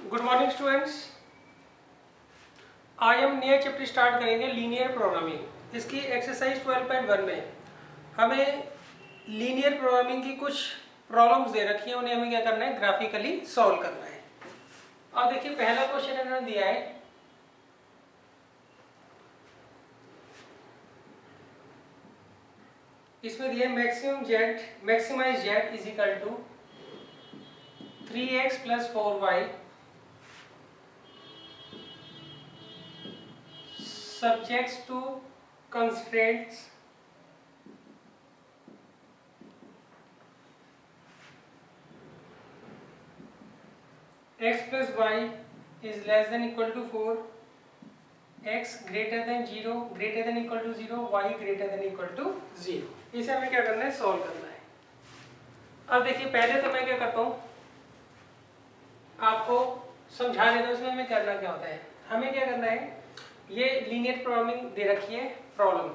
Good morning students. आज हम नया चैप्टर स्टार्ट करेंगे लीनियर प्रोग्रामिंग। इसकी एक्सरसाइज 12.1 में हमें लीनियर प्रोग्रामिंग की कुछ प्रॉब्लम्स दे रखी हैं, उन्हें हमें क्या करना है, ग्राफिकली सॉल्व करना है। अब देखिए पहला क्वेश्चन इन्होंने दिया है, इसमें दिया maximise Z is equal to 3x + 4y subjects to constraints x + y is less than equal to 4, x greater than 0, greater than equal to 0, y greater than equal to 0। इसे हमें क्या करना है, सॉल्व करना है। अब देखिए पहले तो मैं क्या करता हूँ, आपको समझा देता हूँ इसमें हमें करना क्या होता है। हमें क्या करना है, ये लीनियर प्रोग्रामिंग दे रखी है प्रॉब्लम,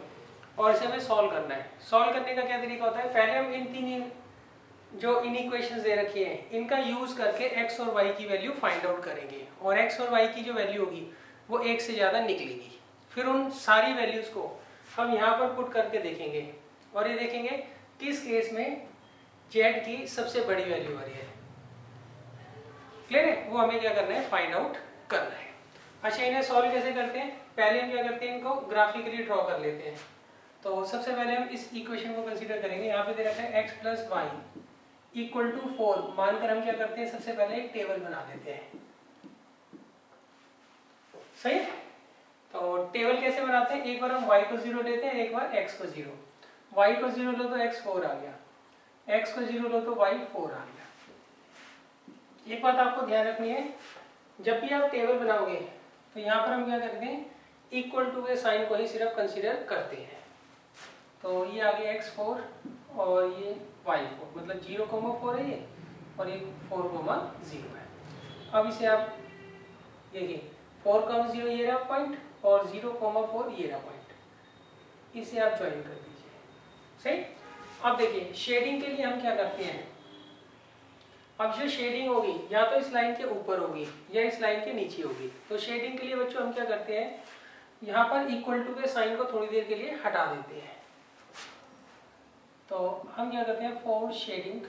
और इसे हमें सॉल्व करना है। सॉल्व करने का क्या तरीका होता है, पहले हम इन तीन जो इन इक्वेशंस दे रखी हैं इनका यूज करके x और y की वैल्यू फाइंड आउट करेंगे, और x और y की जो वैल्यू होगी वो एक से ज़्यादा निकलेगी। फिर उन सारी वैल्यूज को हम यहाँ पर पुट करके देखेंगे, और ये देखेंगे किस केस में z की सबसे बड़ी वैल्यू आ रही है। क्लियर है, वो हमें क्या करना है, फाइंड आउट करना है। अच्छा, इन्हें सॉल्व कैसे करते हैं, पहले हम क्या करते हैं, इनको ग्राफिकली ड्रॉ कर लेते हैं। तो सबसे पहले हम इस इक्वेशन को कंसीडर करेंगे। यहाँ पे दे रखा है x + y = 4 मानकर हम क्या करते हैं, सबसे पहले एक टेबल बना देते हैं। सही, तो टेबल कैसे बनाते हैं, एक बार हम y को 0 लेते हैं, एक बार x को 0। y को 0 लो तो x 4 आ गया, x को 0 लो तो y 4 आ गया। एक बात आपको ध्यान रखनी है, जब भी आप टेबल बनाओगे तो यहाँ पर हम क्या करते हैं, इक्वल टू के साइन को ही सिर्फ कंसीडर करते हैं। तो ये आ गया x4 और ये y4, मतलब 0,4 है ये, और ये 4,0 है। अब इसे आप देखिए 4,0 ये रहा पॉइंट और 0,4 ये रहा पॉइंट, इसे आप ज्वाइन कर दीजिए। सही। अब देखिए शेडिंग के लिए हम क्या करते हैं, अब जो शेडिंग होगी या तो इस लाइन के ऊपर होगी या इस लाइन के नीचे होगी। तो शेडिंग के लिए बच्चों हम क्या करते हैं, यहाँ पर इक्वल टू के साइन को थोड़ी देर के लिए हटा देते हैं। तो हम क्या करते हैं, फॉर शेडिंग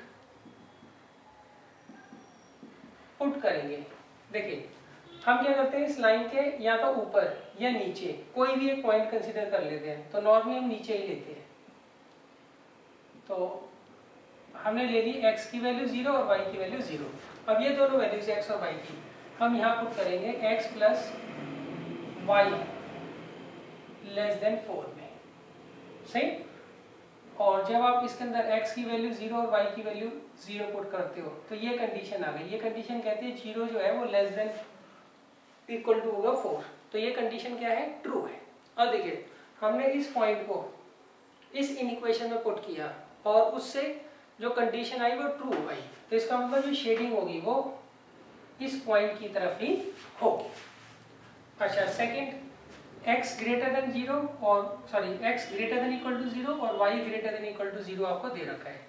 पुट करेंगे। देखिए हम क्या करते हैं, इस लाइन के या तो ऊपर या नीचे कोई भी एक पॉइंट कंसीडर कर लेते हैं। तो नॉर्मली हम नीचे ही लेते हैं। तो हमने ले ली x की वैल्यू 0 और y की वैल्यू 0। अब ये दोनों वैल्यूज x और y की हम यहाँ पुट करेंगे x + y < 4 में। सही। और जब आप इसके अंदर x की वैल्यू 0 और y की वैल्यू 0 पुट करते हो तो ये कंडीशन आ गई। ये कंडीशन कहते हैं 0 जो है वो < होगा 4। तो ये कंडीशन क्या है, ट्रू है। अब देखिए हमने इस पॉइंट को इस इक्वेशन में पुट किया और उससे जो कंडीशन आई वो ट्रू आई। तो इसका मतलब जो शेडिंग होगी वो इस पॉइंट की तरफ ही होगी। अच्छा, सेकंड, x > 0 और x > 0 और y > 0 आपको दे रखा है।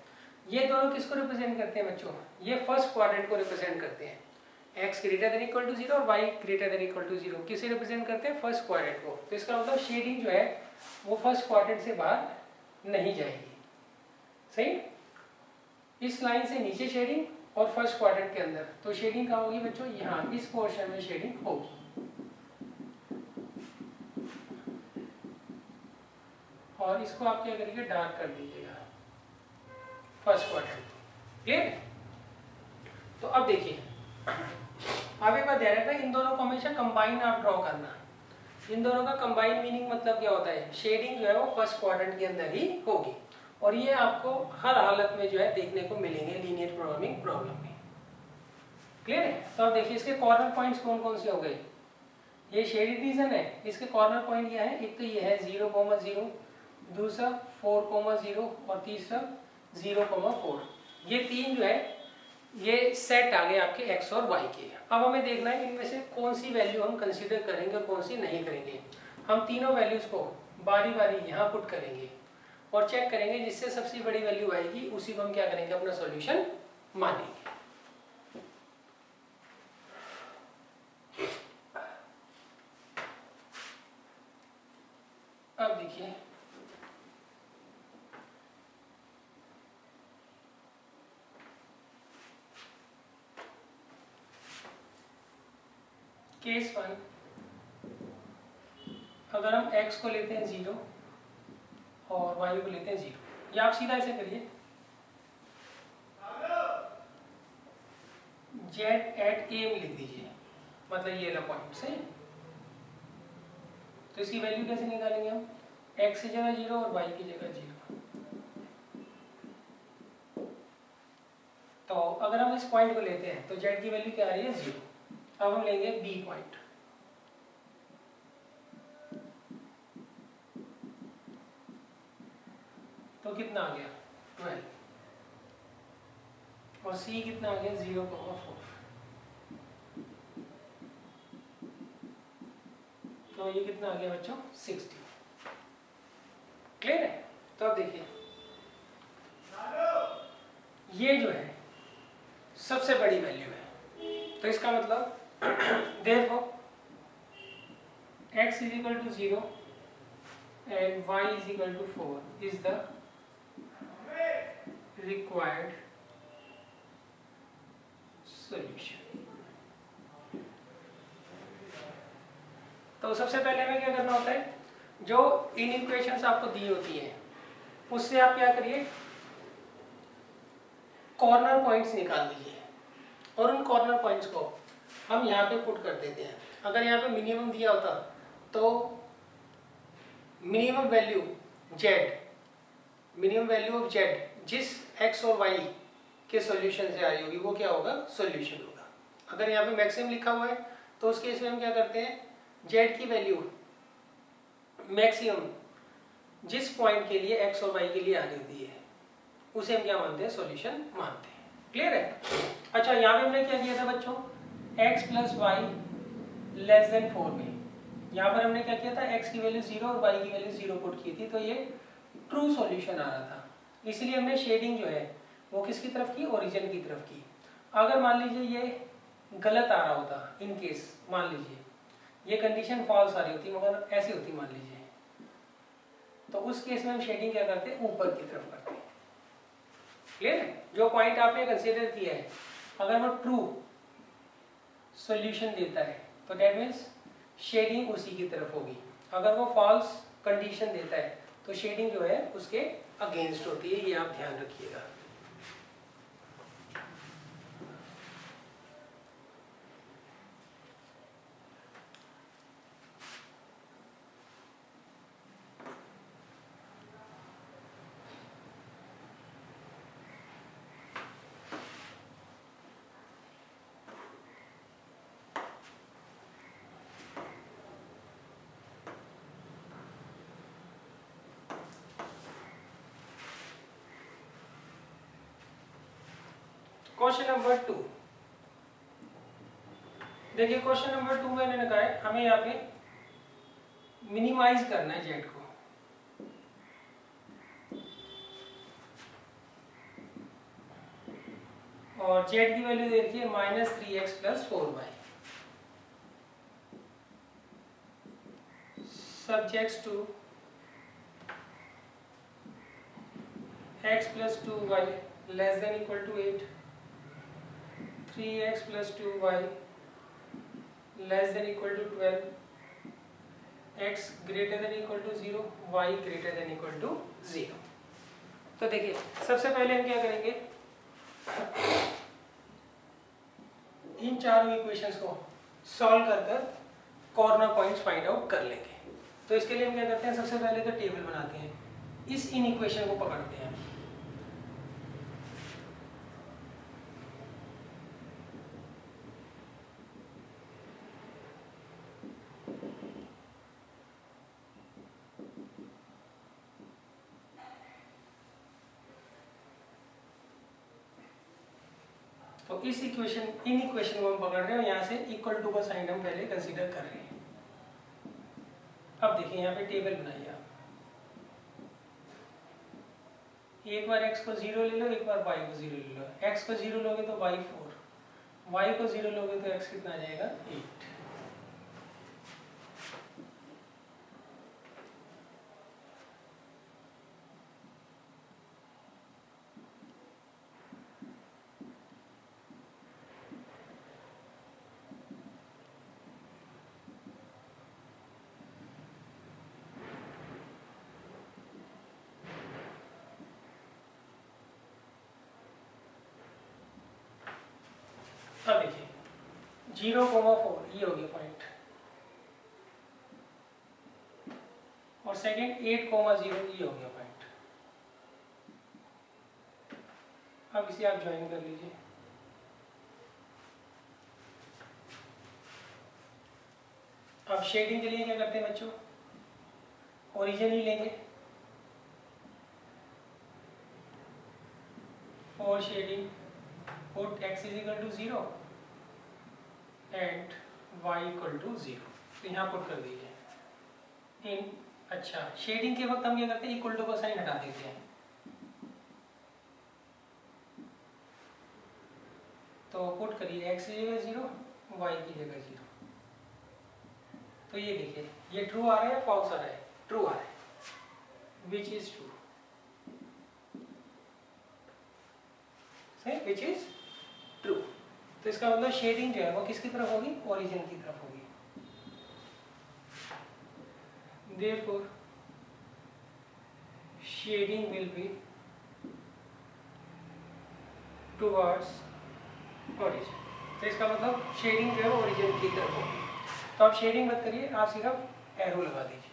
ये दोनों किसको रिप्रेजेंट करते हैं बच्चों, ये फर्स्ट क्वाड्रेंट को रिप्रेजेंट करते हैं। x > 0 और y > 0 किसे रिप्रेजेंट करते हैं, फर्स्ट क्वाड्रेंट को। तो इसका मतलब शेडिंग जो है वो फर्स्ट क्वाड्रेंट से बाहर नहीं जाएगी। सही। इस लाइन से नीचे शेडिंग और फर्स्ट क्वाड्रेंट के अंदर। तो शेडिंग कहाँ होगी बच्चों, यहाँ इस पोर्शन में शेडिंग होगी। और इसको आप क्या करिएगा, डार्क कर दीजिएगा फर्स्ट क्वाड्रेंट। क्लियर। तो अब देखिए अब एक बात ध्यान रखना, इन दोनों को हमेशा कंबाइन आप ड्रॉ करना। इन दोनों का कंबाइन मीनिंग मतलब क्या होता है, शेडिंग जो है वो फर्स्ट क्वाड्रेंट के अंदर ही होगी। और ये आपको हर हालत में जो है देखने को मिलेंगे लीनियर प्रोग्रामिंग प्रॉब्लम में। क्लियर है। तो अब देखिए इसके कॉर्नर पॉइंट्स कौन कौन से हो गए, ये शेडेड रीजन है, इसके कॉर्नर पॉइंट क्या है, एक तो ये है 0,0, दूसरा 4,0 और तीसरा 0,4। ये तीन जो है ये सेट आ गए आपके x और y के। अब हमें देखना है इनमें से कौन सी वैल्यू हम कंसीडर करेंगे और कौन सी नहीं करेंगे। हम तीनों वैल्यूज को बारी बारी यहाँ पुट करेंगे और चेक करेंगे, जिससे सबसे बड़ी वैल्यू आएगी उसी को हम क्या करेंगे, अपना सॉल्यूशन मानेंगे। देखिए केस 1, अगर हम x को लेते हैं 0 और y को लेते हैं 0, या आप सीधा ऐसे करिए z एट a में लिख दीजिए, मतलब ये वाला पॉइंट से। तो इसकी वैल्यू कैसे निकालेंगे हम, x की जगह 0 और y की जगह 0। तो अगर हम इस पॉइंट को लेते हैं तो z की वैल्यू क्या आ रही है 0। अब हम लेंगे b पॉइंट, तो कितना आ गया 12, और c कितना आ गया 0,4। तो ये कितना आ गया बच्चों 60। क्लियर है। तो अब देखिए ये जो है सबसे बड़ी वैल्यू है, तो इसका मतलब therefore x is equal to 0 and y is equal to 4 is the required solution। तो सबसे पहले हमें क्या करना होता है, जो इन इक्वेशंस आपको दी होती हैं उससे आप क्या करिए, कॉर्नर पॉइंट्स निकाल लीजिए, और उन कॉर्नर पॉइंट्स को हम यहाँ पे पुट कर देते हैं। अगर यहाँ पे मिनिमम दिया होता तो मिनिमम वैल्यू ऑफ z जिस x और y के सॉल्यूशन से आई होगी वो क्या होगा, सॉल्यूशन होगा। अगर यहाँ पे मैक्सिमम लिखा हुआ है तो उस केस में हम क्या करते हैं, z की वैल्यू मैक्सिमम जिस पॉइंट के लिए x और y के लिए आ रही होती है उसे हम क्या मानते हैं, सॉल्यूशन मानते हैं। क्लियर है। अच्छा यहाँ पे हमने क्या किया था बच्चों, x plus Y less than 4 में यहाँ पर हमने क्या किया था, x की वैल्यू 0 और y की वैल्यू 0 पुट की थी, तो ये ट्रू सॉल्यूशन आ रहा था। इसलिए हमने शेडिंग जो है वो किसकी तरफ की, ओरिजिन की तरफ की। अगर मान लीजिए ये गलत आ रहा होता, इन केस मान लीजिए ये कंडीशन फॉल्स आ रही होती मगर ऐसी होती मान लीजिए, तो उस केस में हम शेडिंग क्या करते हैं, ऊपर की तरफ करते हैं। क्लियर है। जो पॉइंट आपने कंसीडर किया है अगर वो ट्रू सॉल्यूशन देता है तो दैट मीन्स शेडिंग उसी की तरफ होगी। अगर वो फॉल्स कंडीशन देता है तो शेडिंग जो है उसके अगेंस्ट होती है, ये आप ध्यान रखिएगा। क्वेश्चन नंबर 2 देखिए, क्वेश्चन नंबर 2 में मैंने कहा है हमें यहाँ पे मिनिमाइज करना है जेड को। और जेड की वैल्यू देखिए -3x + 4y subjects to x + 2y less than equal to 8, 3x + 2y less than equal to 12, x greater than equal to 0, y greater than equal to 0। तो देखिए सबसे पहले हम क्या करेंगे, इन चारों इक्वेशंस को सॉल्व कर कर कॉर्नर पॉइंट्स फाइंड आउट कर लेंगे। तो इसके लिए हम क्या करते हैं, सबसे पहले तो टेबल बनाते हैं, इस इन इक्वेशन को पकड़ते हैं। तो इस इक्वेशन इन इक्वेशन को हम पकड़ रहे हैं, यहाँ से इक्वल टू का साइन हम पहले कंसीडर कर रहे हैं। अब देखिए यहाँ पे टेबल बनाइए आप, एक बार x को 0 ले लो, एक बार y को 0 ले लो। x को 0 लोगे तो y 4, y को 0 लोगे तो x कितना आ जाएगा 8। 0,4 ये हो गया पॉइंट, और सेकंड 8,0 ये हो गया पॉइंट। अब इसे आप ज्वाइन कर लीजिए। अब शेडिंग के लिए क्या करते हैं बच्चों, ओरिजिन ही लेंगे। For shading put x is equal to 0 and y equal to 0, तो यहाँ पुट कर दीजिए इन। अच्छा, शेडिंग के वक्त हम क्या करते हैं, इक्वल टू का साइन हटा देते हैं, तो पुट करिए x की जगह 0, y की जगह 0। तो ये देखिए, ये ट्रू आ रहा है या फॉल्स आ रहा है, ट्रू आ रहा है, which is true, which is true. तो इसका मतलब शेडिंग जो है वो किसकी तरफ होगी, ओरिजिन की तरफ होगी। Therefore shading will be towards origin। तो इसका मतलब शेडिंग जो है वो ओरिजिन की तरफ होगी। तो आप शेडिंग मत करिए, आप सिर्फ एरो लगा दीजिए।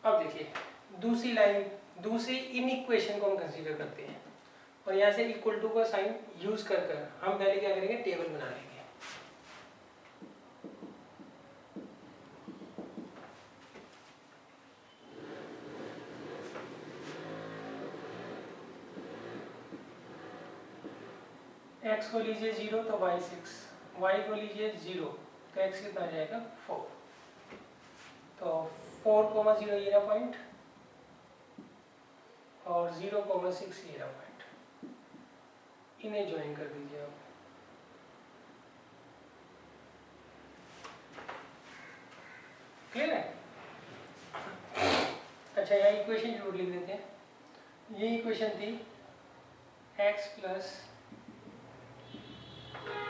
अब देखिए दूसरी लाइन, दूसरी इन इक्वेशन को हम कंसीडर करते हैं, और यहाँ से इक्वल टू का साइन यूज कर हम पहले क्या करेंगे, टेबल बना लेंगे। x को लीजिए 0 तो y 6, y को लीजिए 0 तो x कितना आ जाएगा 4। तो 4,0 ये रहा पॉइंट, और 0,6 ये रहा पॉइंट, इन्हें ज्वाइन कर दीजिए आप। क्लियर है? अच्छा, यहाँ इक्वेशन जरूर लिख देते हैं। ये इक्वेशन थी x plus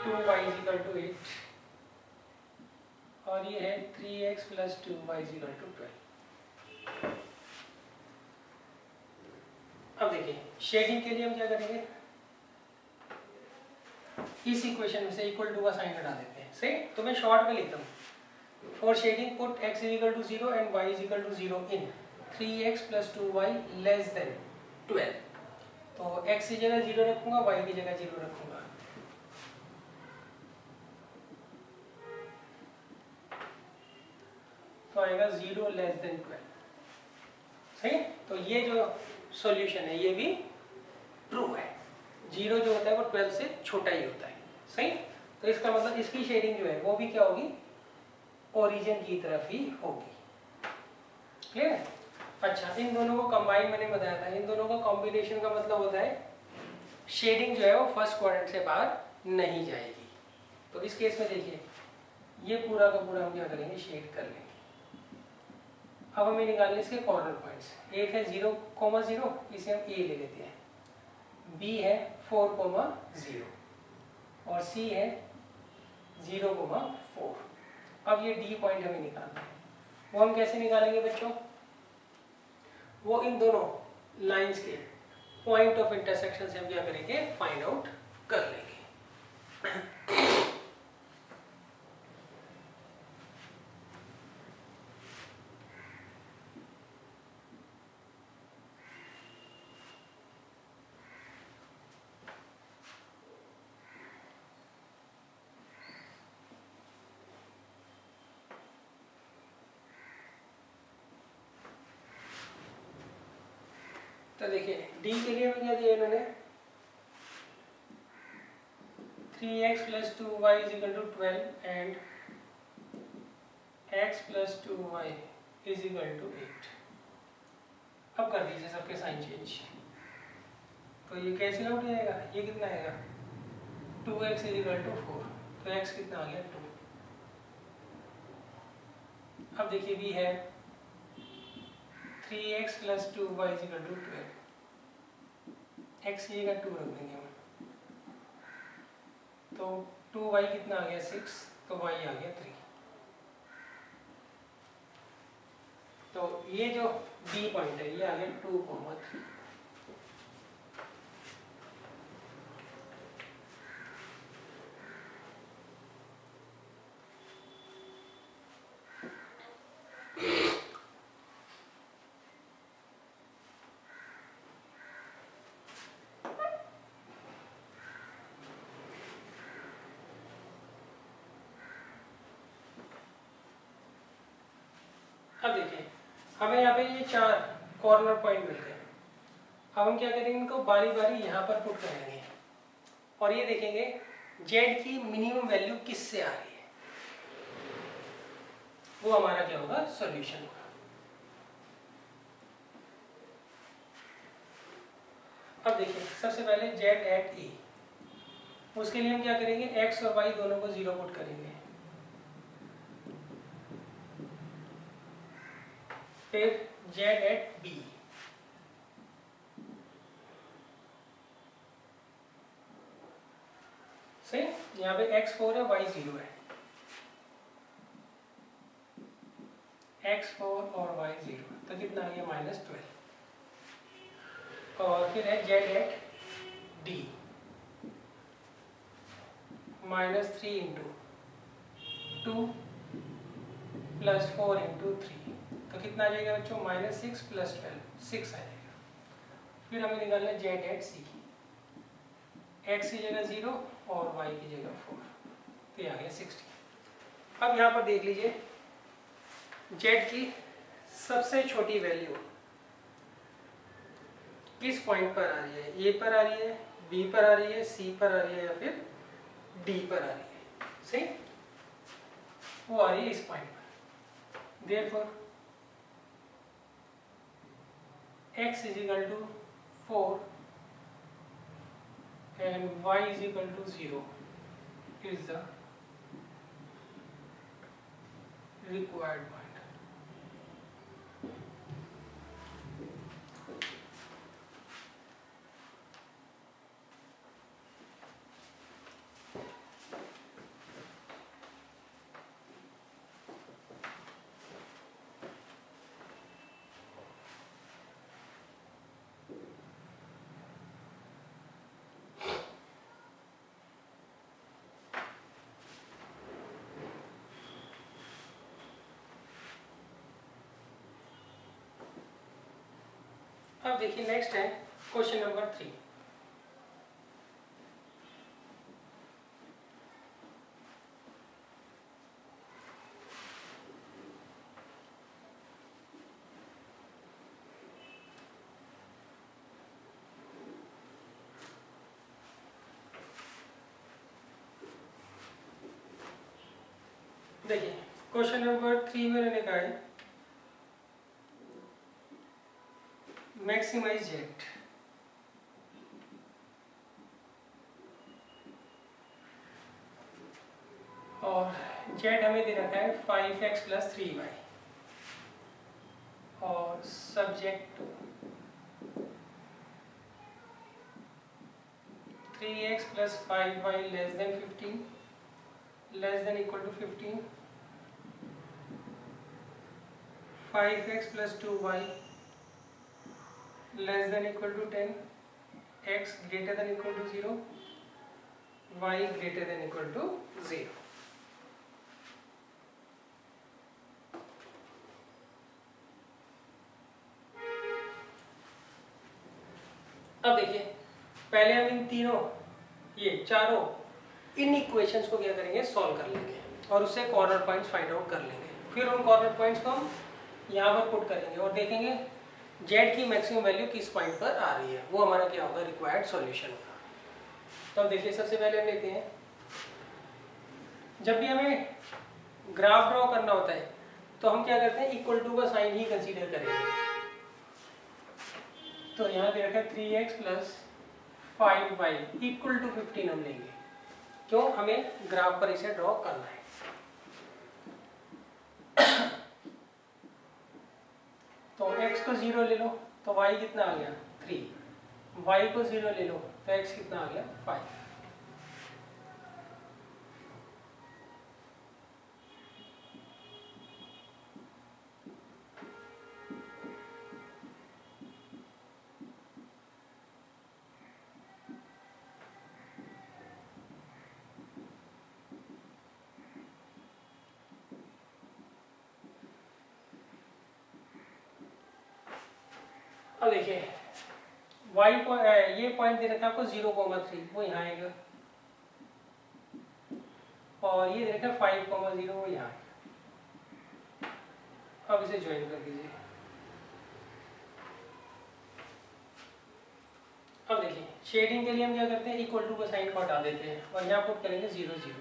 2y equal to 8, और ये है 3x plus 2y equal to 12। अब देखिए शेडिंग के लिए हम क्या करेंगे, इस इक्वेशन में से इक्वल टू का साइन हटा देते हैं। सही, तो मैं शॉर्ट में लिखता हूँ, for shading put x is equal to 0 and y is equal to 0 in 3x plus 2y less than 12। तो x की जगह 0 रखूंगा, y की जगह 0 रखूंगा। तो आएगा 0 लेस देन 12। सही, तो ये जो सॉल्यूशन है ये भी ट्रू है। 0 जो होता है वो 12 से छोटा ही होता है। सही, तो इसका मतलब इसकी शेडिंग जो है वो भी क्या होगी, ओरिजिन की तरफ ही होगी। क्लियर है? अच्छा, इन दोनों को कंबाइन मैंने बताया था, इन दोनों का कॉम्बिनेशन का मतलब होता है शेडिंग जो है वो फर्स्ट क्वाड्रेंट से बाहर नहीं जाएगी। तो इस केस में देखिए ये पूरा का पूरा हम क्या करेंगे, शेड कर लेंगे। अब हमें निकालने इसके कॉर्नर पॉइंट्स, एक है 0,0, इसे हम ए ले लेते हैं, बी है 4,0 और सी है 0,4। अब ये डी पॉइंट हमें निकालना है, वो हम कैसे निकालेंगे बच्चों, वो इन दोनों लाइंस के पॉइंट ऑफ इंटरसेक्शन से हम क्या करेंगे, फाइंड आउट कर लेंगे। तो देखिए डी के लिए हमें क्या दिया इन्होंने, 3x plus 2y is equal to 12 and x plus 2y is equal to 8। अब कर दीजिए सबके साइन चेंज, तो ये कैंसिल आउट हो जाएगा, ये कितना आएगा 2x इज इक्वल टू 4, तो x कितना आ गया 2। अब देखिए भी है 3x plus 2y is equal to 12, x की जगह 2 रख देंगे हम, तो 2y कितना आ गया 6, तो y आ गया 3। तो ये जो B पॉइंट है ये आ गया 2,3। अब देखिए हमें यहाँ पे ये 4 कॉर्नर पॉइंट मिलते हैं। अब हम क्या करेंगे, इनको बारी बारी यहाँ पर पुट करेंगे और ये देखेंगे जेड की मिनिमम वैल्यू किससे आ रही है, वो हमारा क्या होगा, सॉल्यूशन होगा। अब देखिए सबसे पहले जेड एट ए, उसके लिए हम क्या करेंगे, एक्स और वाई दोनों को 0 पुट करेंगे। फिर जेड एट बी, सही, यहाँ पे x4 है, y0 है, x4 और y0, तो कितना आ गया, -12। और फिर है Z at D, -3 into 2 plus 4 into 3, तो कितना आ जाएगा बच्चों, -6 प्लस 12, 6 आ जाएगा। फिर हमें निकालना है जेड एट सी, x की जगह 0 और y की जगह 4, तो ये आ गया 60। अब यहाँ पर देख लीजिए z की सबसे छोटी वैल्यू किस पॉइंट पर आ रही है, a पर आ रही है, b पर आ रही है, c पर आ रही है या फिर d पर आ रही है, सही, वो आ रही है इस पॉइंट पर। Therefore x is equal to 4 and y is equal to 0 is the required point. अब देखिए नेक्स्ट है क्वेश्चन नंबर 3। देखिए क्वेश्चन नंबर 3 में मैंने कहा है मैक्सिमाइज जेड, और जेड हमें दे रखा है 5x प्लस 3y और subject to 3x plus 5y less than 15, less than equal to 15, 5x plus 2y less than equal to 10, x greater than equal to 0, y greater than equal to 0। अब देखिए पहले हम इन तीनों, ये चारों इन equations को क्या करेंगे, सॉल्व कर लेंगे और उससे कॉर्नर पॉइंट्स फाइंड आउट कर लेंगे। फिर उन कॉर्नर पॉइंट्स को हम यहाँ पर पुट करेंगे और देखेंगे जेड की मैक्सिमम वैल्यू किस पॉइंट पर आ रही है, वो हमारा क्या होगा, रिक्वायर्ड सॉल्यूशन होगा। तो अब देखिए सबसे पहले हम लेते हैं, जब भी हमें ग्राफ ड्रॉ करना होता है तो हम क्या करते हैं, इक्वल टू का साइन ही कंसीडर करेंगे। तो यहाँ पे रखा है 3x plus 5y equal to 15 हम लेंगे, क्यों, हमें ग्राफ पर इसे ड्रॉ करना है। तो x को 0 ले लो तो y कितना आ गया 3, y को 0 ले लो तो x कितना आ गया 5। अब देखिए y को ये पॉइंट दे रखा है आपको 0,3, वो यहाँ आएगा, और ये दे रखा है 5,0 वो यहाँ आएगा। अब इसे ज्वाइन कर दीजिए। अब देखिए शेडिंग के लिए हम क्या करते हैं, इक्वल टू का साइन को हटा देते हैं और यहाँ पुट करेंगे 0 0।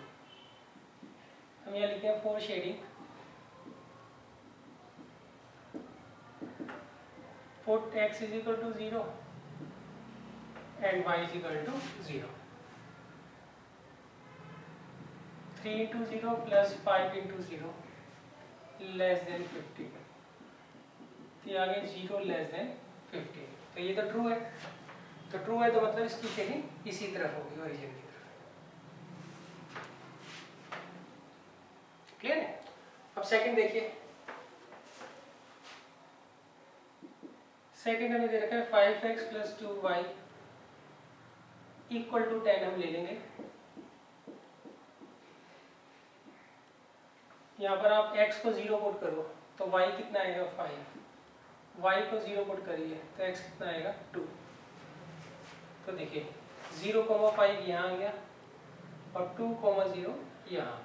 हम यहाँ लिखते हैं for shading put x is equal to 0 and y is equal to 0। 3 into 0 plus 5 into 0 less than 50। तो ये आगे 0 less than 50। तो ये तो ट्रू है, तो ट्रू है तो मतलब इसकी शेडिंग इसी तरफ होगी, ओरिजिन की तरफ। क्लियर है? अब सेकंड देखिए, सेकंड हमें दे रखा है 5x plus 2y equal to 10 हम ले लेंगे। यहाँ पर आप x को 0 पुट करो तो y कितना आएगा 5, y को 0 पुट करिए तो x कितना आएगा 2। तो देखिए 0,5 यहाँ आ गया और 2,0 यहाँ आ गया।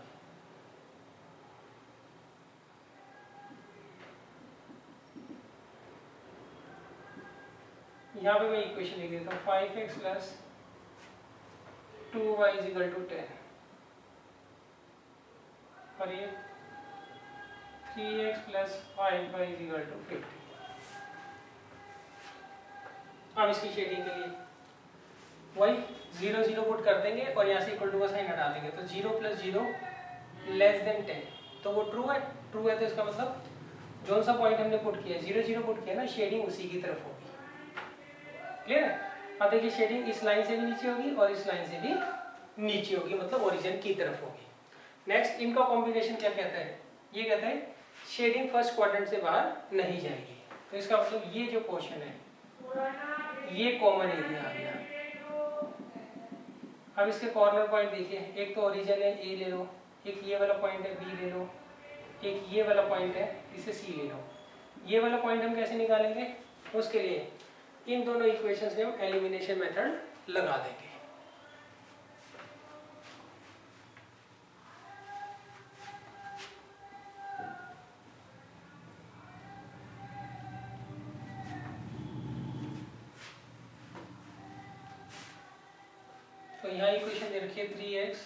यहाँ पे मैं इक्वेशन लिख देता हूँ 5x plus 2y is equal to 10 और ये 3x plus 5y is equal to 50। अब इसकी शेडिंग के लिए वही 0 0 पुट कर देंगे और यहाँ से इक्वल टू का साइन हटा देंगे तो 0 प्लस 0 लेस देन 10। तो वो ट्रू है, ट्रू है तो इसका मतलब जो सा पॉइंट हमने पुट किया 0 0 पुट किया ना, शेडिंग उसी की तरफ होगी। क्लियर है? अब देखिए शेडिंग इस लाइन से भी नीचे होगी और इस लाइन से भी नीचे होगी, मतलब ओरिजिन की तरफ होगी। नेक्स्ट इनका कॉम्बिनेशन क्या कहता है, ये कहता है शेडिंग फर्स्ट क्वाड्रेंट से बाहर नहीं जाएगी। तो इसका मतलब ये जो पोर्शन है ये कॉमन एरिया आ गया। अब इसके कॉर्नर पॉइंट देखिए, एक तो ओरिजिन है ए ले लो, एक ये वाला पॉइंट है बी ले लो, एक ये वाला पॉइंट है इसे सी ले लो। ये वाला पॉइंट हम कैसे निकालेंगे, उसके लिए इन दोनों इक्वेशंस में हम एलिमिनेशन मेथड लगा देंगे। तो यहाँ इक्वेशन दे रखी है 3x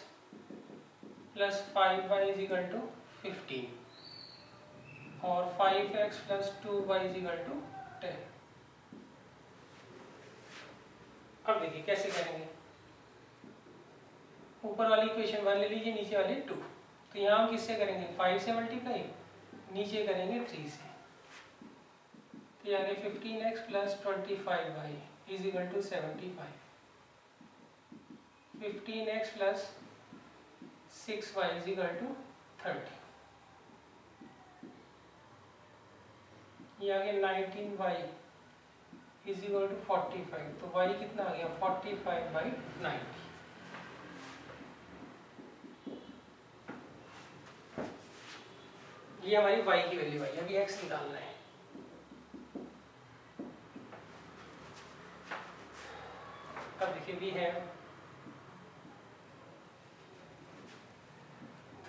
plus 5y is equal to 15 और 5x plus 2y is equal to 10। अब देखिए कैसे करेंगे, ऊपर वाली इक्वेशन 1 ले लीजिए, नीचे वाली 2। तो यहाँ हम किससे करेंगे, 5 से मल्टीप्लाई, नीचे करेंगे 3 से। तो यहाँ 15x plus 25y is equal to 75। 15x plus 6y is equal to 30। ये आ गया 19y इज इक्वल टू 45। तो y कितना आ गया 45/90। ये हमारी y की वैल्यू आई। अभी x निकालना है। अब देखिए we have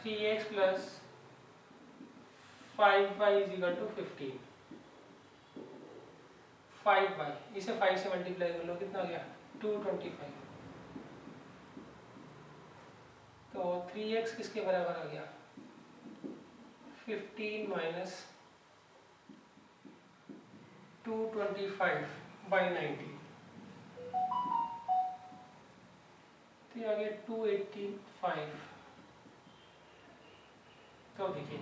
3x plus 5y is equal to 15। 5y इसे 5 से मल्टीप्लाई कर लो, कितना आ गया 225। तो 3x किसके बराबर आ गया 15 माइनस 225/90। तो ये आ गया 285। तो देखिए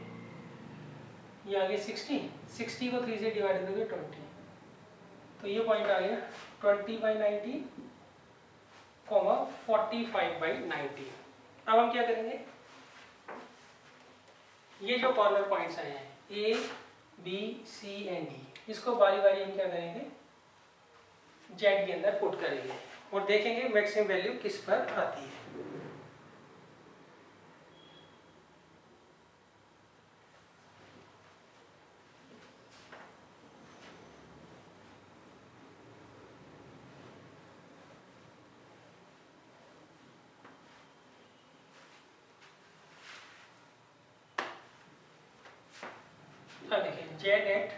ये आ गया 60 को 3 से डिवाइड करोगे 20। तो ये पॉइंट आ गया 20/90, 45/90। अब हम क्या करेंगे, ये जो कॉर्नर पॉइंट्स आए हैं A B C and D, इसको बारी बारी हम क्या करेंगे जेड के अंदर पुट करेंगे और देखेंगे मैक्सिमम वैल्यू किस पर आती है। देखिए जेड एट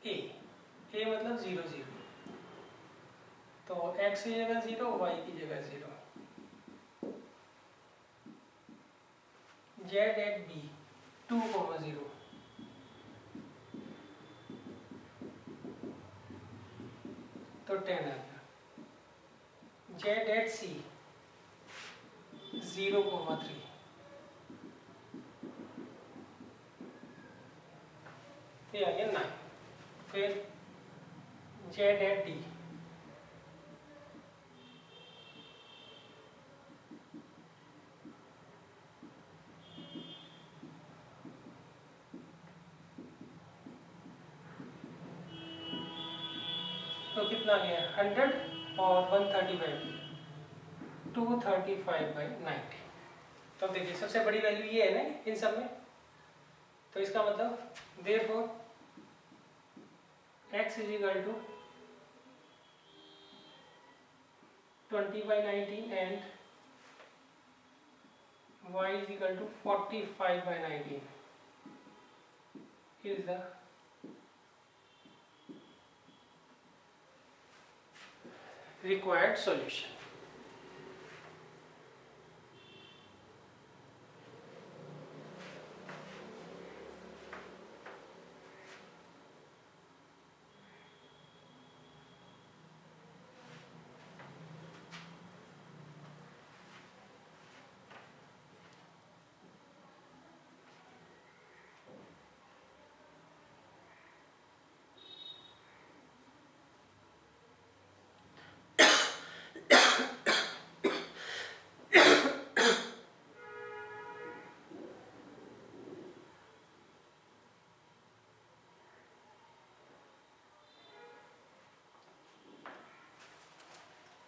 ए मतलब 0 0, तो x की जगह 0, y की जगह 0, जेड एट बी 2 0, तो 10 आ गया। जेड एट सी 0 3, ये आ गया 9। फिर जेड एट डी तो कितना आ गया 100 और 135, 235/90। तो देखिए सबसे बड़ी वैल्यू ये है ना इन सब में, तो इसका मतलब therefore x is equal to 20/19 and y is equal to 45/19 is the required solution.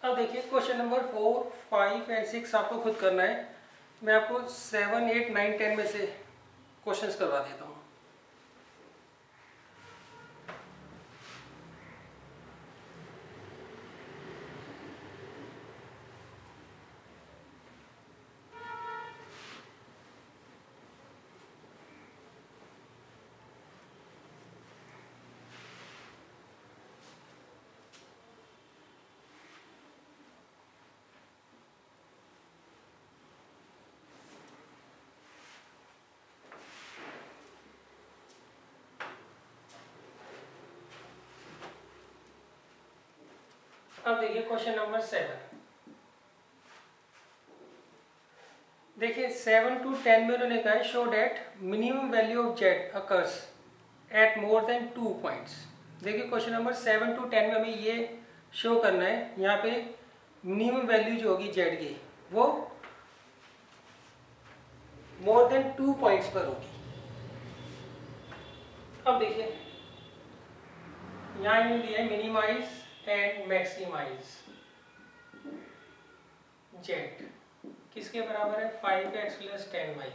अब देखिए क्वेश्चन नंबर 4, 5 एंड 6 आपको खुद करना है। मैं आपको 7, 8, 9, 10 में से क्वेश्चंस करवा देता हूँ। अब देखिए क्वेश्चन नंबर 7। देखिए 7 to 10 में उन्होंने कहा है show that minimum value of Z occurs at more than 2 points. देखिए क्वेश्चन नंबर 7 to 10 में हमें ये शो करना है, यहाँ पे मिनिमम वैल्यू जो होगी जेड की वो मोर देन 2 पॉइंट्स पर होगी। अब देखिए यहाँ इन्होंने दिया है मिनिमाइज एंड मैक्सिमाइज जेड किसके बराबर है 5x + 10y।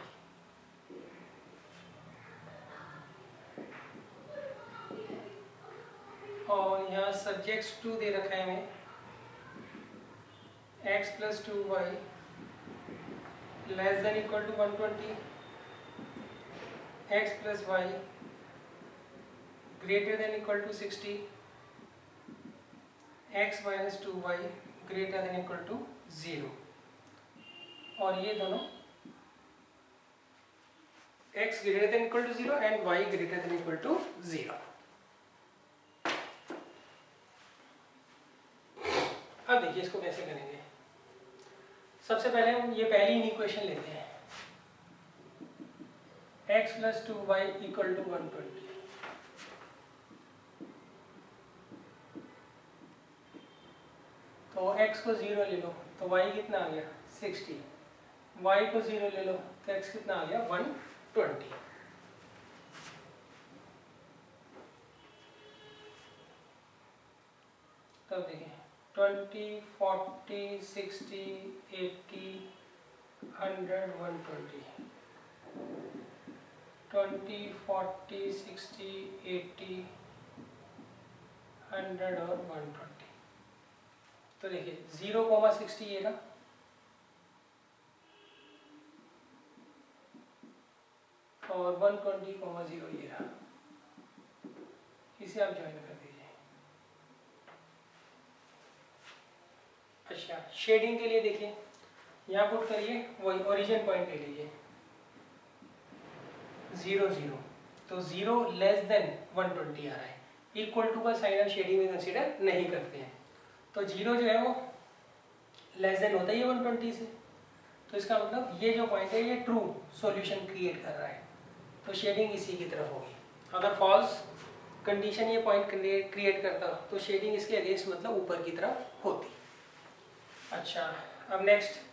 और यहाँ सब्जेक्ट्स 2 दे रखा है हमें x + 2y less than equal to 120, x + y greater than equal to 60, x - 2y greater than equal to 0। और ये दोनों x greater than equal to 0 and y greater than equal to 0। अब देखिए इसको कैसे करेंगे। सबसे पहले हम ये पहली इक्वेशन लेते हैं x + 2y = 120। तो x को 0 ले लो तो y कितना आ गया 60, y को 0 ले लो तो x कितना आ गया 120। तब देखिए 20, 40, 60, 80, 100, 120, 20, 40, 60, 80, 100 और 120। तो देखिए 0,60 ये रहा, और 120,0 ये रहा, इसे आप ज्वाइन कर दीजिए। अच्छा, शेडिंग के लिए देखिए, यहाँ पुट करिए, वही ओरिजिन पॉइंट ले लीजिए 0 0, तो 0 लेस देन 120 आ रहा है, इक्वल टू का साइन और शेडिंग में कंसीडर नहीं करते हैं, तो 0 जो है वो लेस देन होता ही है 120 से, तो इसका मतलब ये जो पॉइंट है ये ट्रू सॉल्यूशन क्रिएट कर रहा है, तो शेडिंग इसी की तरफ होगी। अगर फॉल्स कंडीशन ये पॉइंट क्रिएट करता तो शेडिंग इसके अगेंस्ट मतलब ऊपर की तरफ होती। अच्छा, अब नेक्स्ट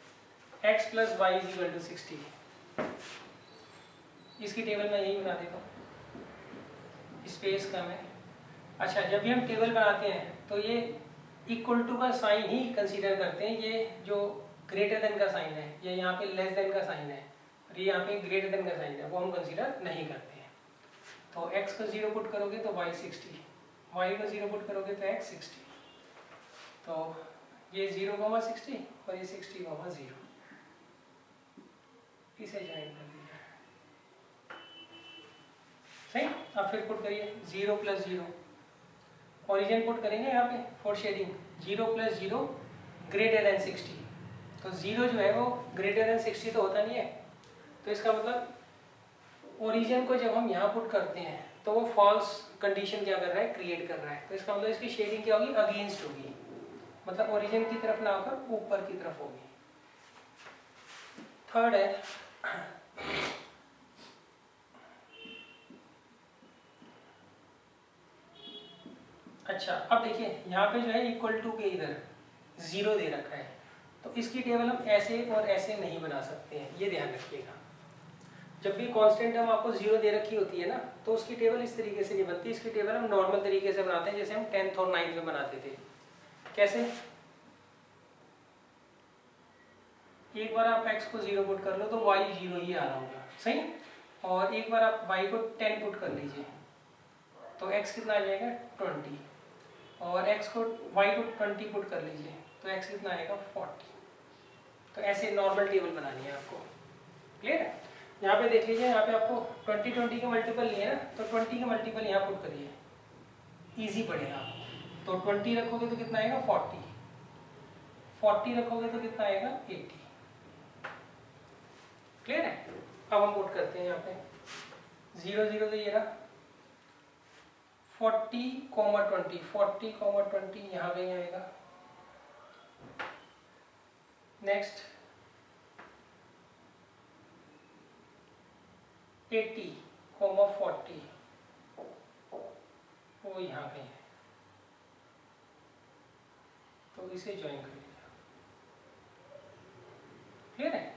x + y = 60, इसकी टेबल मैं यही बना देता हूँ, स्पेस कम है। अच्छा, जब भी हम टेबल बनाते हैं तो ये इक्वल टू का साइन ही कंसीडर करते हैं, ये जो ग्रेटर देन का साइन है, ये यहाँ पे लेस देन का साइन है और ये यहाँ पे ग्रेटर देन का साइन है, वो हम कंसीडर नहीं करते हैं। तो x को 0 पुट करोगे तो y 60, y को 0 पुट करोगे तो x 60, तो ये 0,60 और ये 60,0, इसे ज्वाइन कर दीजिए। सही, अब फिर पुट करिए 0 + 0, ओरिजिन पुट करेंगे यहाँ पे फॉर शेडिंग, 0 + 0 > 60, तो 0 जो है वो > 60 तो होता नहीं है, तो इसका मतलब ओरिजिन को जब हम यहाँ पुट करते हैं तो वो फॉल्स कंडीशन क्या कर रहा है, क्रिएट कर रहा है, तो इसका मतलब इसकी शेडिंग क्या होगी, अगेंस्ट होगी, मतलब ओरिजिन की तरफ ना होकर ऊपर की तरफ होगी। थर्ड है अच्छा, अब देखिए यहाँ पे जो है इक्वल टू के इधर 0 दे रखा है, तो इसकी टेबल हम ऐसे और ऐसे नहीं बना सकते हैं, ये ध्यान रखिएगा। जब भी कांस्टेंट हम आपको 0 दे रखी होती है ना, तो उसकी टेबल इस तरीके से नहीं बनती, इसकी टेबल हम नॉर्मल तरीके से बनाते हैं, जैसे हम 10th और 9th में बनाते थे। कैसे? एक बार आप x को 0 पुट कर लो तो y 0 ही आ रहा होगा, सही, और एक बार आप y को 10 पुट कर लीजिए तो x कितना आ जाएगा 20, और x को y को 20 पुट कर लीजिए तो x कितना आएगा 40। तो ऐसे नॉर्मल टेबल बनानी है आपको, क्लियर है? यहाँ पे देख लीजिए, यहाँ पे आपको 20 के मल्टीपल लिए ना, तो 20 के मल्टीपल यहाँ पुट करिए, इजी पड़ेगा आपको। तो 20 रखोगे तो कितना आएगा 40, 40 रखोगे तो कितना आएगा 80, क्लियर है? अब हम पुट करते हैं यहाँ पे 0 0 तो ये रहा, 40,20, 40,20 यहाँ पे आएगा। नेक्स्ट 80,40 वो यहाँ पे है, तो इसे ज्वाइन कर लीजिए, क्लियर है?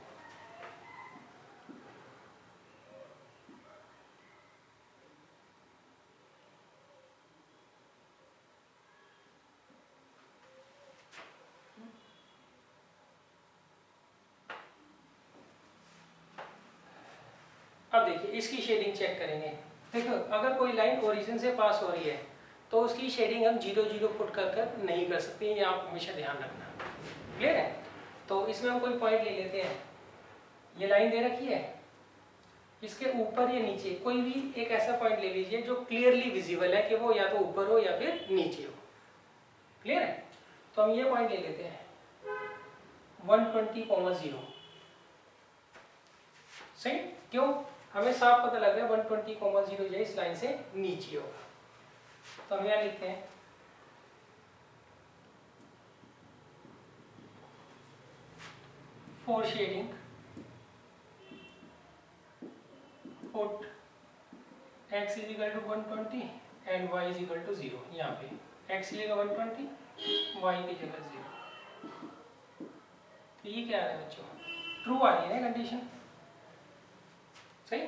अब देखिए इसकी शेडिंग चेक करेंगे। देखो, अगर कोई लाइन ओरिजिन से पास हो रही है तो उसकी शेडिंग हम 0 0 पुट कर नहीं कर सकते, ये आप हमेशा ध्यान रखना, क्लियर है? तो इसमें हम कोई पॉइंट ले लेते हैं, ये लाइन दे रखी है, इसके ऊपर या नीचे कोई भी एक ऐसा पॉइंट ले लीजिए जो क्लियरली विजिबल है कि वो या तो ऊपर हो या फिर नीचे हो, क्लियर है? तो हम ये पॉइंट ले लेते हैं 120,0, सही, क्यों? हमें साफ पता लग रहा है 120,0 जो है इस लाइन से नीचे होगा, तो हम यहाँ लिखते हैं for shading put x = 120 and y = 0, यहाँ पे x की जगह 120, y की जगह 0, तो ये क्या आ रहा है बच्चों, ट्रू आ रही है ना कंडीशन, सही?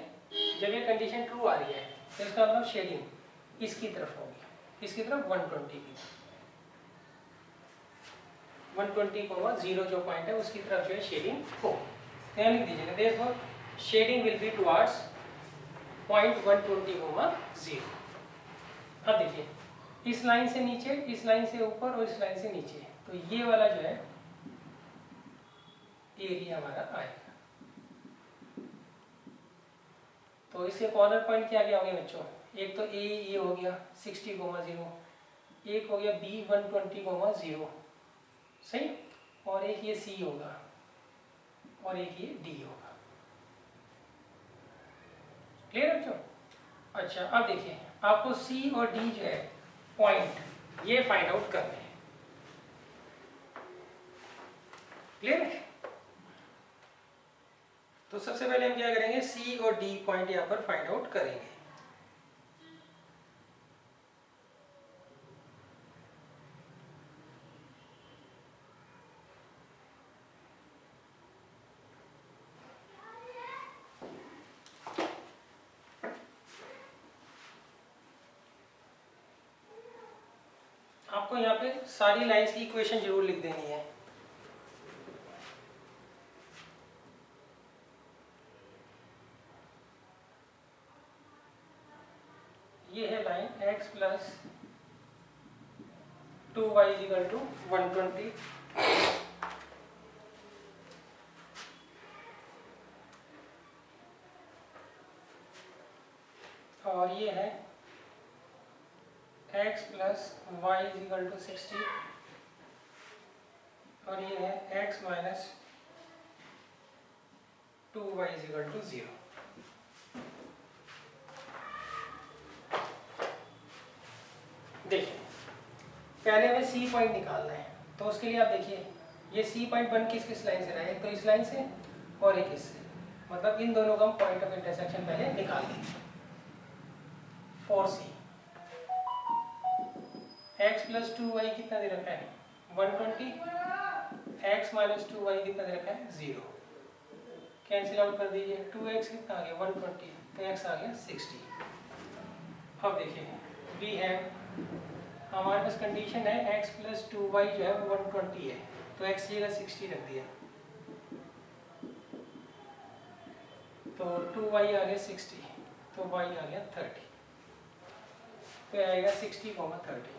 जब ये कंडीशन ट्रू आ रही है तो इसका मतलब शेडिंग इसकी तरफ होगी, इसकी तरफ 120 की, 120,0 जो पॉइंट है उसकी तरफ जो है शेडिंग हो, यहाँ लिख दीजिएगा therefore shading will be towards point 120,0। अब देखिए इस लाइन से नीचे, इस लाइन से ऊपर और इस लाइन से नीचे, तो ये वाला जो है एरिया हमारा आएगा, तो तो इसके कॉर्नर पॉइंट क्या क्या हो गया बच्चों, एक तो ए ये हो गया 60,0, एक हो गया बी 120,0, सही, और एक ये सी होगा और एक ये डी होगा। क्लियर बच्चों? अच्छा अब देखिए आपको सी और डी जो है पॉइंट ये फाइंड आउट करने हैं। क्लियर? तो सबसे पहले हम क्या करेंगे, सी और डी पॉइंट यहाँ पर फाइंड आउट करेंगे। आपको यहाँ पे सारी लाइंस की इक्वेशन जरूर लिख देनी है। ये है line x plus 2y equal to 120, और ये है x plus Y equal to 60, और ये है x minus 2y equal to 0। देखिए पहले हमें सी पॉइंट निकालना है, तो उसके लिए आप देखिए ये सी पॉइंट बन किस किस लाइन से रहा है, एक तो इस लाइन से और एक इससे, मतलब इन दोनों का हम पॉइंट ऑफ इंटरसेक्शन पहले निकाल लेंगे। 4c x प्लस 2y कितना दे रखा है 120, x माइनस 2y कितना दे रखा है 0, कैंसिल आउट कर दीजिए, 2x कितना आ गया 120, तो x आ गया 60। अब देखिए वी हैव, हमारे पास कंडीशन है x प्लस 2y जो है वो 120 है, तो x की जगह 60 रख दिया, तो 2y आ गया 60, तो y आ गया 30, तो आएगा 60,30।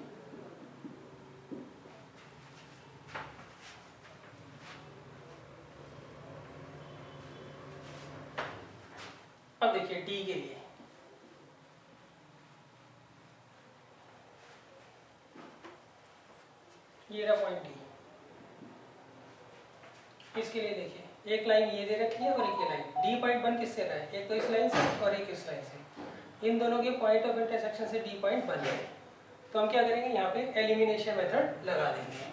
अब देखिए d के लिए ये रहा पॉइंट डी, इसके लिए देखिए एक लाइन ये दे रखी है और एक ये लाइन, डी पॉइंट बन किससे रहा है, एक तो इस लाइन से और एक इस लाइन से, इन दोनों के पॉइंट ऑफ इंटरसेक्शन से डी पॉइंट बन जाए। तो हम क्या करेंगे यहाँ पे एलिमिनेशन मेथड लगा देंगे।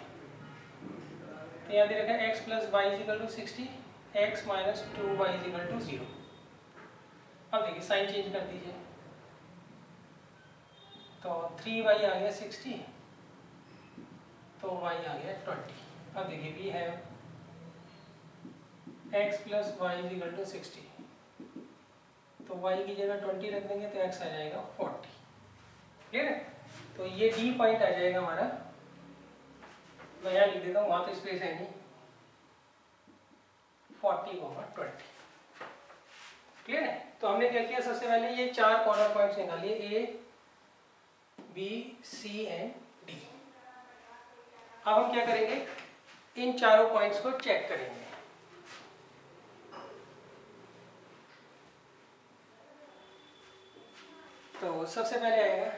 तो यहाँ दे रखा है x plus Y equal to 60, x minus 2y equal to 0। अब देखिए साइन चेंज कर दीजिए, तो 3y आ गया 60, तो y आ गया 20। अब देखिए we have x plus Y equal to 60, तो y की जगह 20 रख देंगे तो x आ जाएगा 40। क्लियर है? तो ये d पॉइंट आ जाएगा हमारा, मैं यहाँ लिख देता हूँ, वहाँ तो स्पेस है नहीं, 40,20। क्लियर है? तो हमने क्या किया, सबसे पहले ये चार कॉर्नर पॉइंट्स निकालिए, A B C and D. अब हम क्या करेंगे, इन चारों पॉइंट्स को चेक करेंगे। तो सबसे पहले आएगा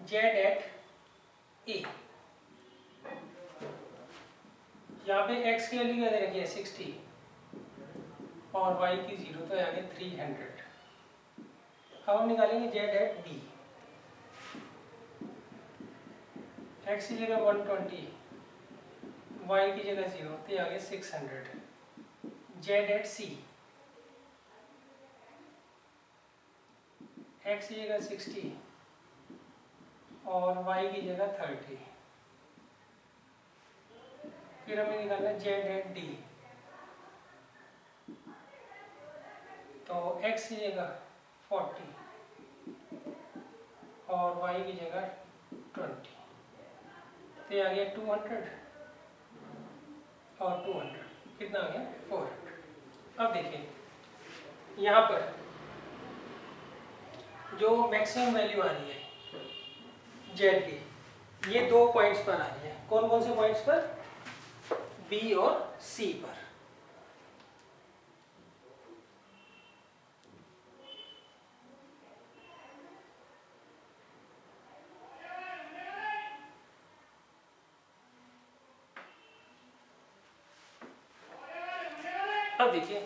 जेड एट ए, यहाँ पे x की वैल्यू क्या दे रखी है 60 और y की 0, तो आ गया 300। अब हम निकालेंगे जेड एट बी, x की जगह 120, y की जगह 0, तो आ गया 600। जेड एट सी, x की जगह 60 और y की जगह 30। फिर हमें निकालना जेड एट डी, तो x की जगह 40 और y की जगह 20, तो आ गया 200 और 200 कितना आ गया 400। अब देखिए यहाँ पर जो मैक्सिमम वैल्यू आ रही है जेड की, ये दो पॉइंट्स पर आ रही है। कौन कौन से पॉइंट्स पर, बी और सी पर। अब देखिए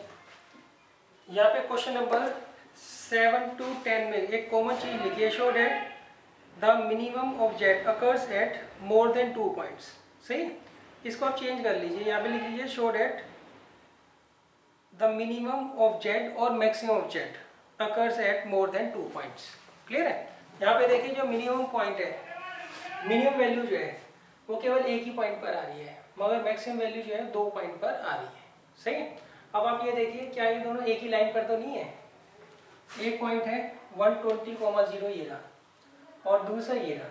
यहाँ पे क्वेश्चन नंबर 7 to 10 में एक कॉमन चीज लिखी है, show that the minimum of Z occurs at more than 2 points. सही, इसको आप चेंज कर लीजिए, यहाँ पे लिख लीजिए show that the minimum of Z और maximum of Z occurs at more than 2 points. Clear है? यहाँ पे देखिए जो मिनिमम पॉइंट है, मिनिमम वैल्यू जो है वो केवल एक ही पॉइंट पर आ रही है, मगर मैक्सिमम वैल्यू जो है 2 पॉइंट पर आ रही है। सही है? अब आप ये देखिए क्या ये दोनों एक ही लाइन पर तो नहीं है। एक पॉइंट है 120,0 ये रहा, और दूसरा ये रहा।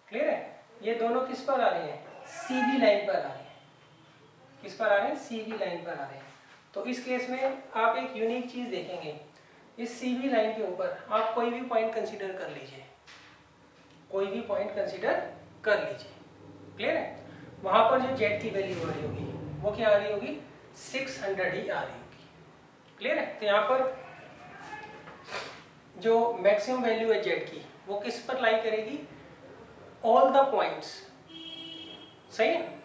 क्लियर है? ये दोनों किस पर आ रहे हैं? सीधी लाइन पर आ रहे हैं। किस पर आ रहे हैं? सीधी लाइन पर आ रहे हैं। तो इस केस में आप एक यूनिक चीज देखेंगे, इस सीधी लाइन के ऊपर आप कोई भी पॉइंट कंसीडर कर लीजिए, कोई भी पॉइंट कंसीडर कर लीजिए। क्लियर है? वहां पर जो जेड की वैल्यू आ रही होगी वो क्या आ रही होगी? 600 ही आ रही होगी। क्लियर है? तो यहाँ पर जो मैक्सिमम वैल्यू है जेड की वो किस पर लाई करेगी? All the points. सही है?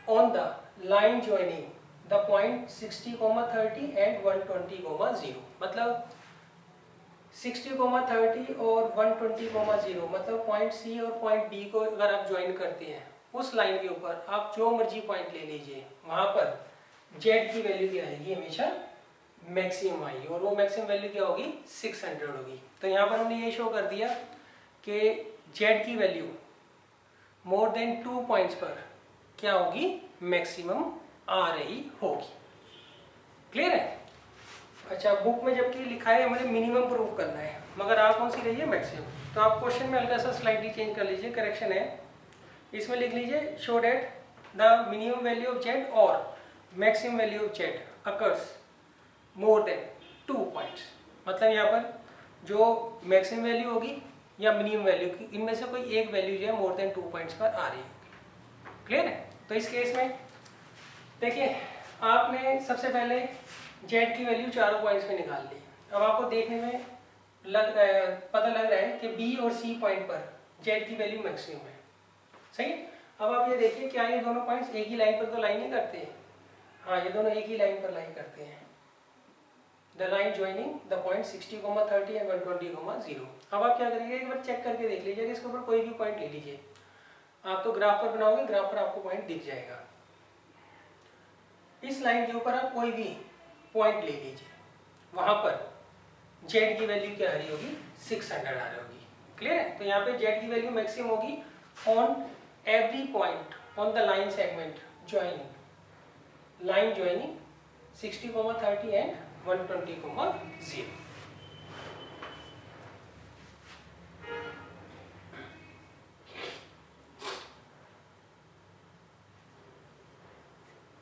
On the line joining the point 60,30 and 120,0। मतलब 60,30 और 120,0 मतलब पॉइंट सी और पॉइंट डी को अगर आप ज्वाइन करते हैं उस लाइन के ऊपर आप जो मर्जी पॉइंट ले लीजिए, वहां पर जेड की वैल्यू क्या आएगी? हमेशा मैक्सिमम आएगी, और वो मैक्सिमम वैल्यू क्या होगी? 600 होगी। तो यहाँ पर हमने ये शो कर दिया कि जेड की वैल्यू मोर देन 2 पॉइंट्स पर क्या होगी? मैक्सिमम आ रही होगी। क्लियर है? अच्छा, बुक में जबकि लिखा है हमें मिनिमम प्रूव करना है, मगर आप कौन सी रही है? मैक्सिमम। तो आप क्वेश्चन में हल्का सा स्लाइडली चेंज कर लीजिए, करेक्शन है, इसमें लिख लीजिए show that the minimum value of Z और maximum value of Z occurs more than 2 points. मतलब यहाँ पर जो मैक्सिमम वैल्यू होगी या मिनिमम वैल्यू की, इनमें से कोई एक वैल्यू जो है मोर देन 2 पॉइंट्स पर आ रही होगी। क्लियर है? तो इस केस में देखिए आपने सबसे पहले जेड की वैल्यू चारों पॉइंट्स में निकाल ली। अब आपको देखने में पता लग रहा है कि बी और सी पॉइंट पर जेड की वैल्यू मैक्सिमम है। सही है? अब आप ये देखिए क्या ये दोनों पॉइंट्स एक ही लाइन पर तो लाइन नहीं करते? हाँ, ये दोनों एक ही लाइन पर लाइन करते हैं। The line joining the point 60,30 and 120,0। अब आप क्या करिए, एक बार चेक करके देख लीजिए कि इसके ऊपर कोई भी पॉइंट ले लीजिए। आप तो ग्राफ पर बनाओगे, ग्राफ पर आपको पॉइंट दिख जाएगा। इस लाइन के ऊपर आप कोई भी पॉइंट ले लीजिए, वहां पर जेड की वैल्यू क्या आ रही होगी? 600 आ रही होगी। क्लियर है? तो यहाँ पे जेड की वैल्यू मैक्सिमम होगी on every point on the line segment joining, line joining 60,30 and 120,0।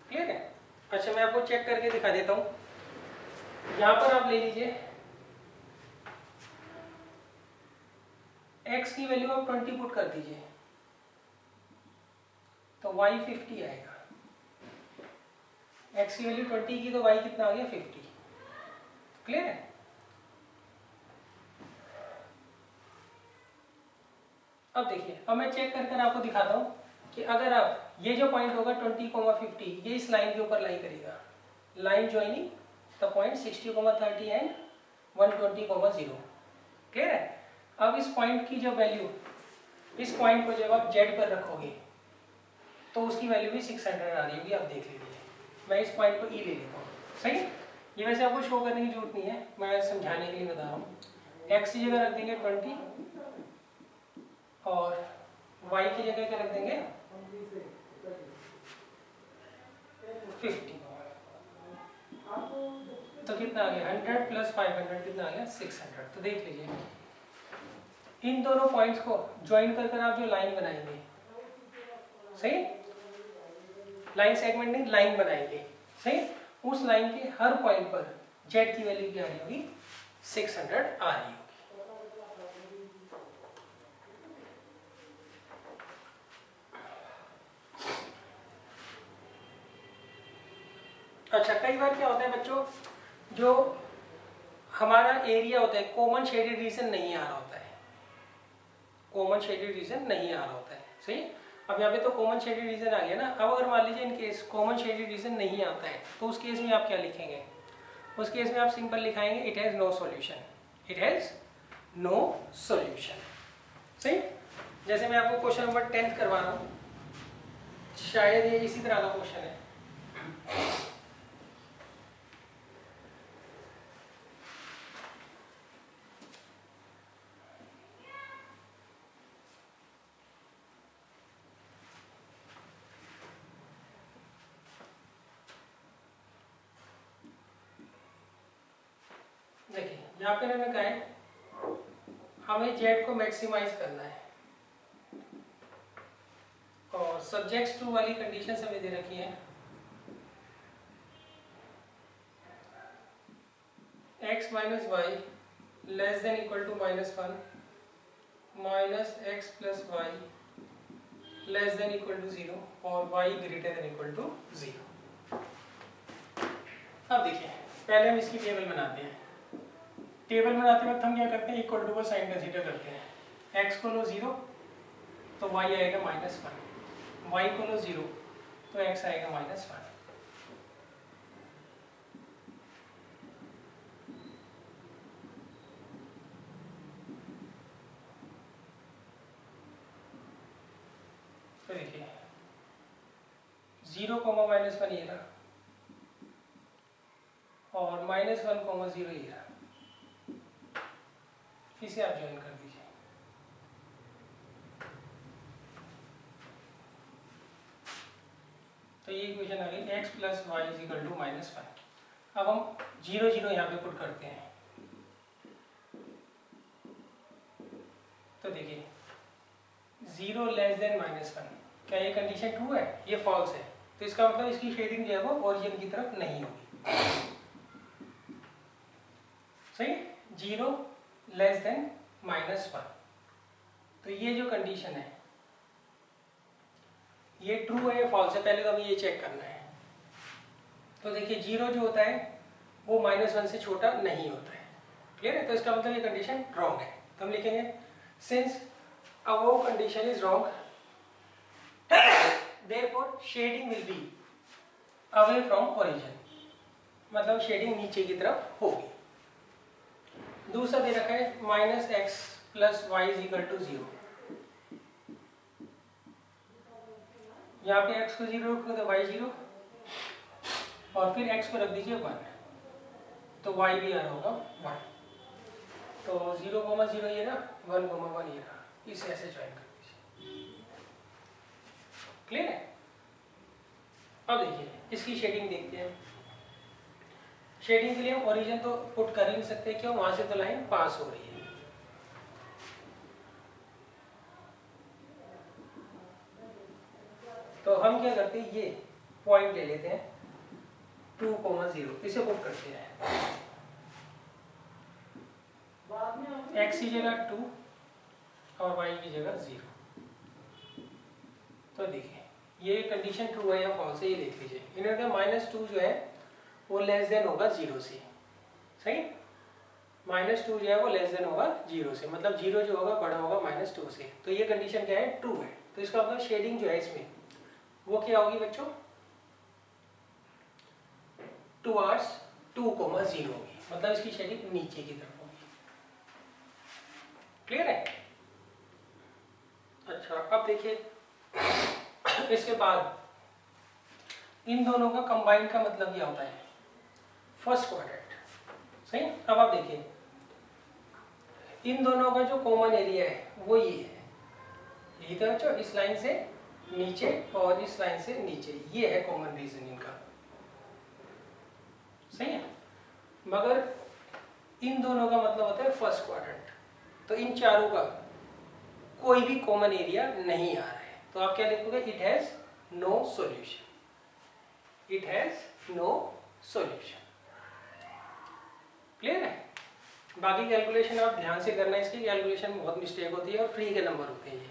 Clear है? अच्छा, मैं आपको चेक करके दिखा देता हूं। यहां पर आप ले लीजिए x की वैल्यू आप 20 पुट कर दीजिए तो y 50 आएगा। x की वैल्यू 20 की तो y कितना आ गया? 50। क्लियर है? अब देखिए, अब मैं चेक कर आपको दिखाता हूं कि अगर आप ये जो पॉइंट होगा 20,50 ये इस लाइन के ऊपर लाई करेगा, line joining the point 60,30 and 120,0। Clear है? अब इस पॉइंट की जो वैल्यू, इस पॉइंट को जब आप जेड पर रखोगे तो उसकी वैल्यू भी 600 आ रही होगी। आप देख लीजिए, मैं इस पॉइंट को ई ले लेता हूँ। सही? ये वैसे आपको शो करने की जरूरत नहीं है, मैं समझाने के लिए बता रहा हूँ। एक्स की जगह रख देंगे 20 और y की जगह क्या रख देंगे? 50। तो कितना आ गया? 100 प्लस 500 कितना आ गया? 600। तो देख लीजिए, इन दोनों पॉइंट्स को ज्वाइन कर आप जो लाइन बनाएंगे, सही, लाइन सेगमेंट नहीं, लाइन बनाएंगे, सही, उस लाइन के हर पॉइंट पर जेड की वैल्यू क्या आ रही होगी? 600 आ रही होगी। अच्छा, कई बार क्या होता है बच्चों, जो हमारा एरिया होता है कॉमन शेडेड रीजन नहीं आ रहा होता है, कॉमन शेडेड रीजन नहीं आ रहा होता है। सही, अब यहाँ पे तो कॉमन शेडेड रीजन आ गया ना। अब अगर मान लीजिए in case common shaded region नहीं आता है तो उस केस में आप क्या लिखेंगे? उस केस में आप सिंपल लिखाएंगे it has no solution, it has no solution. सही। जैसे मैं आपको क्वेश्चन नंबर 10 करवा रहा हूँ, शायद ये इसी तरह का क्वेश्चन है। देखिए यहाँ पे मैंने कहा है हमें जेड को मैक्सिमाइज करना है और सब्जेक्ट्स टू वाली कंडीशन हमें दे रखी है x minus Y less than equal to -1 minus X plus Y less than equal to 0 और y greater than equal to 0। अब देखिए पहले हम इसकी टेबल बनाते हैं। टेबल बनाते वक्त हम क्या करते हैं, इक्वल टू का साइन कंसीडर करते हैं। x को लो 0 तो y आएगा -1, y को लो 0 तो x आएगा -1। तो देखिए 0, -1 ये रहा और -1, 0 ये रहा। इसे आप ज्वाइन कर दीजिए। तो ये इक्वेशन आ गई x plus Y is equal to -1। अब हम 0, 0 यहाँ पे पुट करते हैं। तो देखिए 0 लेस देन -1, क्या ये कंडीशन ट्रू है? ये फॉल्स है। तो इसका मतलब इसकी शेडिंग जो है वो ओरिजिन की तरफ नहीं होगी। सही। 0 लेस देन -1, तो ये जो कंडीशन है ये ट्रू है या फॉल्स है, पहले तो हमें ये चेक करना है। तो देखिए 0 जो होता है वो -1 से छोटा नहीं होता है। क्लियर है? तो इसका मतलब ये कंडीशन रॉन्ग है। तो हम लिखेंगे since above condition is wrong therefore shading will be away from origin, मतलब शेडिंग नीचे की तरफ होगी। दूसरा दे रखा है -x plus Y is equal to 0। यहाँ पे x को 0 रखो तो y 0 और फिर x को रख दीजिए 1 तो y भी आ रहा होगा 1। तो 0, 0 ये रहा, 1, 1 ये रहा। इसे ऐसे ज्वाइन कर दीजिए। क्लियर है? अब देखिए इसकी शेडिंग देखते हैं। शेडिंग के लिए हम ओरिजिन तो पुट कर ही नहीं सकते, क्यों? वहां से तो लाइन पास हो रही है। तो हम क्या करते हैं, ये पॉइंट ले लेते हैं 2, 0, इसे पुट करते हैं। x की जगह 2 और y की जगह 0। तो देखिए ये कंडीशन ट्रू है या फॉल्स है, ये देख लीजिए। इन्होंने कहा -2 जो है वो लेस देन होगा 0 से। सही। -2 जो है वो लेस देन होगा 0 से, मतलब 0 जो होगा बड़ा होगा -2 से। तो ये कंडीशन क्या है? ट्रू है। तो इसका मतलब शेडिंग जो है इसमें वो क्या होगी बच्चों? टुवर्ड्स 2, 0 होगी, मतलब इसकी शेडिंग नीचे की तरफ होगी। क्लियर है? अच्छा अब देखिए इसके बाद इन दोनों का कंबाइंड का मतलब क्या होता है? First quadrant. सही। अब आप देखिए इन दोनों का जो कॉमन एरिया है वो ये है, यही तो बच्चों, इस लाइन से नीचे और इस लाइन से नीचे, ये है कॉमन रीजन इनका। सही है। मगर इन दोनों का मतलब होता है फर्स्ट क्वाड्रेंट। तो इन चारों का कोई भी कॉमन एरिया नहीं आ रहा है। तो आप क्या लिखोगे? It has no solution, it has no solution. Clear है? बाकी कैलकुलेशन आप ध्यान से करना, इसकी कैलकुलेशन बहुत मिस्टेक होती है और फ्री के नंबर होते हैं ये।